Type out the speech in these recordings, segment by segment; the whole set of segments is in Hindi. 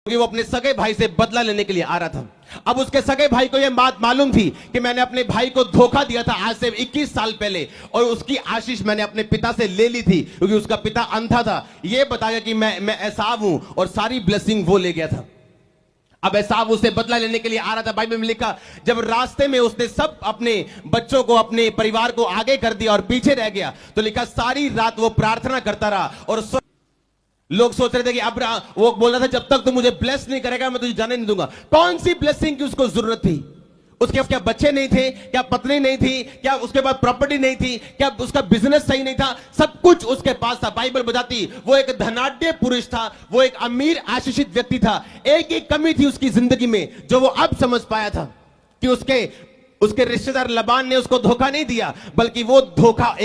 कि वो अपने सगे भाई से बदला लेने के लिए आ रहा था। अब उसके सगे भाई को यह बात मालूम थी कि मैंने अपने भाई को धोखा दिया था आज से 21 साल पहले, और उसकी आशीष मैंने अपने पिता से ले ली थी क्योंकि उसका पिता अंधा था। यह बताया कि मैं एसाव हूं, और सारी ब्लेसिंग वो ले गया था। अब एसाव उसे बदला लेने के लिए आ रहा था। बाइबल में लिखा, जब रास्ते में उसने सब अपने बच्चों को, अपने परिवार को आगे कर दिया और पीछे रह गया, तो लिखा सारी रात वो प्रार्थना करता रहा। और लोग सोच रहे थे कि अब वो बोल रहा था, जब तक तू मुझे ब्लेस नहीं करेगा मैं तुझे जाने नहीं दूंगा। कौन सी ब्लेसिंग की उसको जरूरत थी? उसके क्या बच्चे नहीं थे? क्या पत्नी नहीं थी? क्या उसके पास प्रॉपर्टी नहीं थी? क्या उसका बिजनेस सही नहीं था? सब कुछ उसके पास था। बाइबल बताती वो एक धनाढ्य पुरुष था, वो एक अमीर आशीषित व्यक्ति था। एक ही कमी थी उसकी जिंदगी में जो वो अब समझ पाया था कि उसके रिश्तेदार लबान ने उसको धोखा नहीं दिया, बल्कि वो धोखा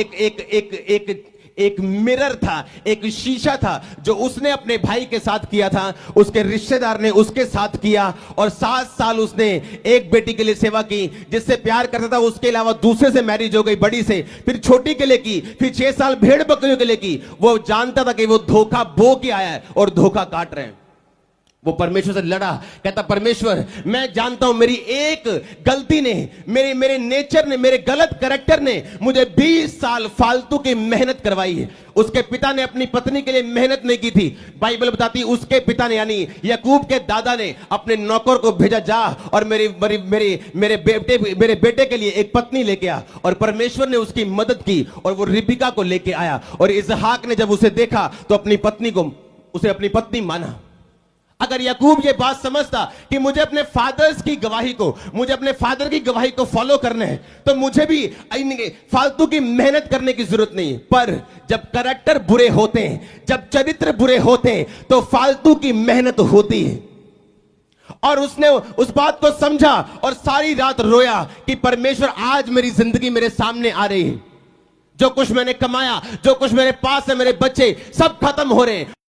एक मिरर था, एक शीशा था जो उसने अपने भाई के साथ किया था, उसके रिश्तेदार ने उसके साथ किया। और 7 साल उसने एक बेटी के लिए सेवा की जिससे प्यार करता था, उसके अलावा दूसरे से मैरिज हो गई, बड़ी से, फिर छोटी के लिए की, फिर 6 साल भेड़ बकरियों के लिए की। वो जानता था कि वो धोखा बो के आया है और धोखा काट रहे हैं। वो परमेश्वर से लड़ा, कहता परमेश्वर मैं जानता हूं मेरी एक गलती ने, मेरे नेचर ने, मेरे गलत कैरेक्टर ने मुझे 20 साल फालतू की मेहनत करवाई है। उसके पिता ने अपनी पत्नी के लिए मेहनत नहीं की थी। बाइबल बताती उसके पिता ने, यानी याकूब के दादा ने, अपने नौकर को भेजा, जा और मेरे बेटे के लिए एक पत्नी लेके आ। और परमेश्वर ने उसकी मदद की और वो रिबिका को लेके आया। और इसहाक ने जब उसे देखा तो अपनी पत्नी माना। अगर याकूब ये बात समझता कि मुझे अपने फादर्स की गवाही को, मुझे अपने फादर की गवाही को फॉलो करना है, तो मुझे भी फालतू की मेहनत करने की जरूरत नहीं। पर जब कैरेक्टर बुरे होते हैं, जब चरित्र बुरे होते हैं, तो फालतू की मेहनत होती है। और उसने उस बात को समझा और सारी रात रोया कि परमेश्वर आज मेरी जिंदगी मेरे सामने आ रही है, जो कुछ मैंने कमाया, जो कुछ मेरे पास है, मेरे बच्चे सब खत्म हो रहे हैं।